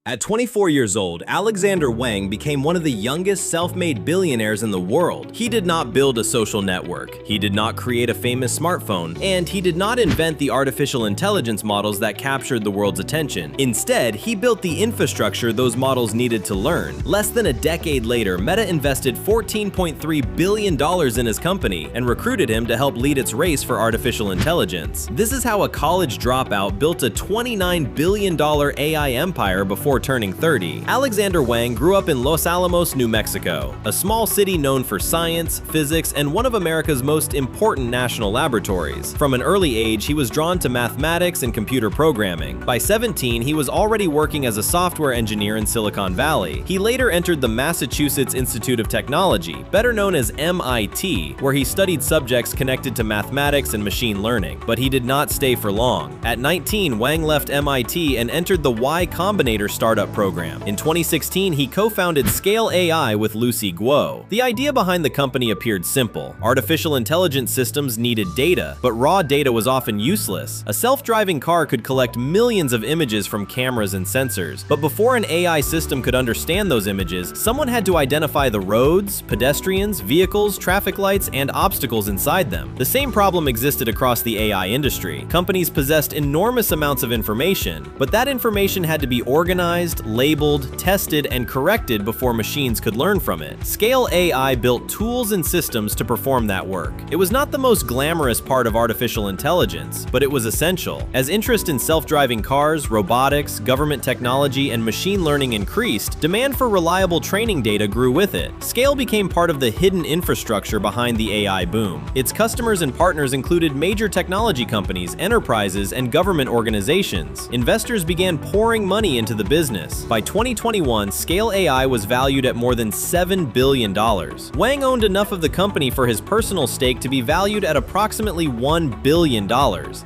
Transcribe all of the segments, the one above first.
At 24 years old, Alexandr Wang became one of the youngest self-made billionaires in the world. He did not build a social network, he did not create a famous smartphone, and he did not invent the artificial intelligence models that captured the world's attention. Instead, he built the infrastructure those models needed to learn. Less than a decade later, Meta invested $14.3 billion in his company and recruited him to help lead its race for artificial intelligence. This is how a college dropout built a $29 billion AI empire before turning 30. Alexandr Wang grew up in Los Alamos, New Mexico, a small city known for science, physics, and one of America's most important national laboratories. From an early age, he was drawn to mathematics and computer programming. By 17, he was already working as a software engineer in Silicon Valley. He later entered the Massachusetts Institute of Technology, better known as MIT, where he studied subjects connected to mathematics and machine learning. But he did not stay for long. At 19, Wang left MIT and entered the Y Combinator startup program. In 2016, he co-founded Scale AI with Lucy Guo. The idea behind the company appeared simple. Artificial intelligence systems needed data, but raw data was often useless. A self-driving car could collect millions of images from cameras and sensors, but before an AI system could understand those images, someone had to identify the roads, pedestrians, vehicles, traffic lights, and obstacles inside them. The same problem existed across the AI industry. Companies possessed enormous amounts of information, but that information had to be organized, labeled, tested, and corrected before machines could learn from it. Scale AI built tools and systems to perform that work. It was not the most glamorous part of artificial intelligence, but it was essential. As interest in self-driving cars, robotics, government technology, and machine learning increased, demand for reliable training data grew with it. Scale became part of the hidden infrastructure behind the AI boom. Its customers and partners included major technology companies, enterprises, and government organizations. Investors began pouring money into the business. By 2021, Scale AI was valued at more than $7 billion. Wang owned enough of the company for his personal stake to be valued at approximately $1 billion.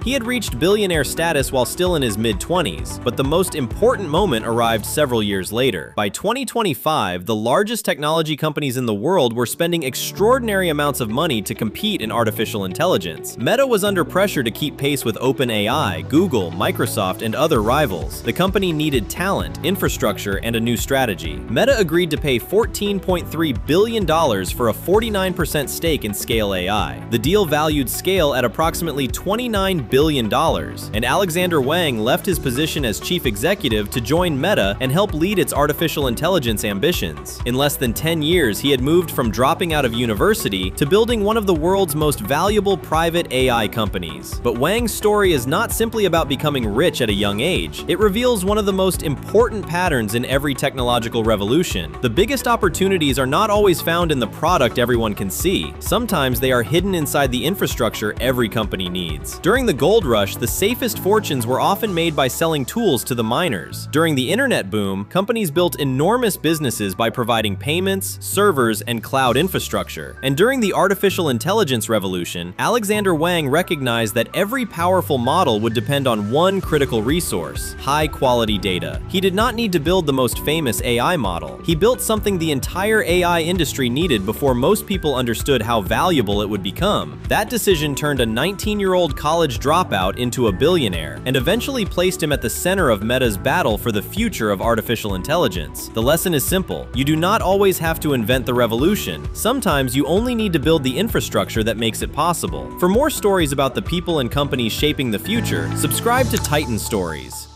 He had reached billionaire status while still in his mid-20s, but the most important moment arrived several years later. By 2025, the largest technology companies in the world were spending extraordinary amounts of money to compete in artificial intelligence. Meta was under pressure to keep pace with OpenAI, Google, Microsoft, and other rivals. The company needed talent, infrastructure, and a new strategy. Meta agreed to pay $14.3 billion for a 49% stake in Scale AI. The deal valued Scale at approximately $29 billion, and Alexandr Wang left his position as chief executive to join Meta and help lead its artificial intelligence ambitions. In less than 10 years, he had moved from dropping out of university to building one of the world's most valuable private AI companies. But Wang's story is not simply about becoming rich at a young age. It reveals one of the most important patterns in every technological revolution. The biggest opportunities are not always found in the product everyone can see. Sometimes they are hidden inside the infrastructure every company needs. During the gold rush, the safest fortunes were often made by selling tools to the miners. During the internet boom, companies built enormous businesses by providing payments, servers, and cloud infrastructure. And during the artificial intelligence revolution, Alexandr Wang recognized that every powerful model would depend on one critical resource: high-quality data. He did not need to build the most famous AI model. He built something the entire AI industry needed before most people understood how valuable it would become. That decision turned a 19-year-old college dropout into a billionaire, and eventually placed him at the center of Meta's battle for the future of artificial intelligence. The lesson is simple. You do not always have to invent the revolution. Sometimes you only need to build the infrastructure that makes it possible. For more stories about the people and companies shaping the future, subscribe to Titan Stories.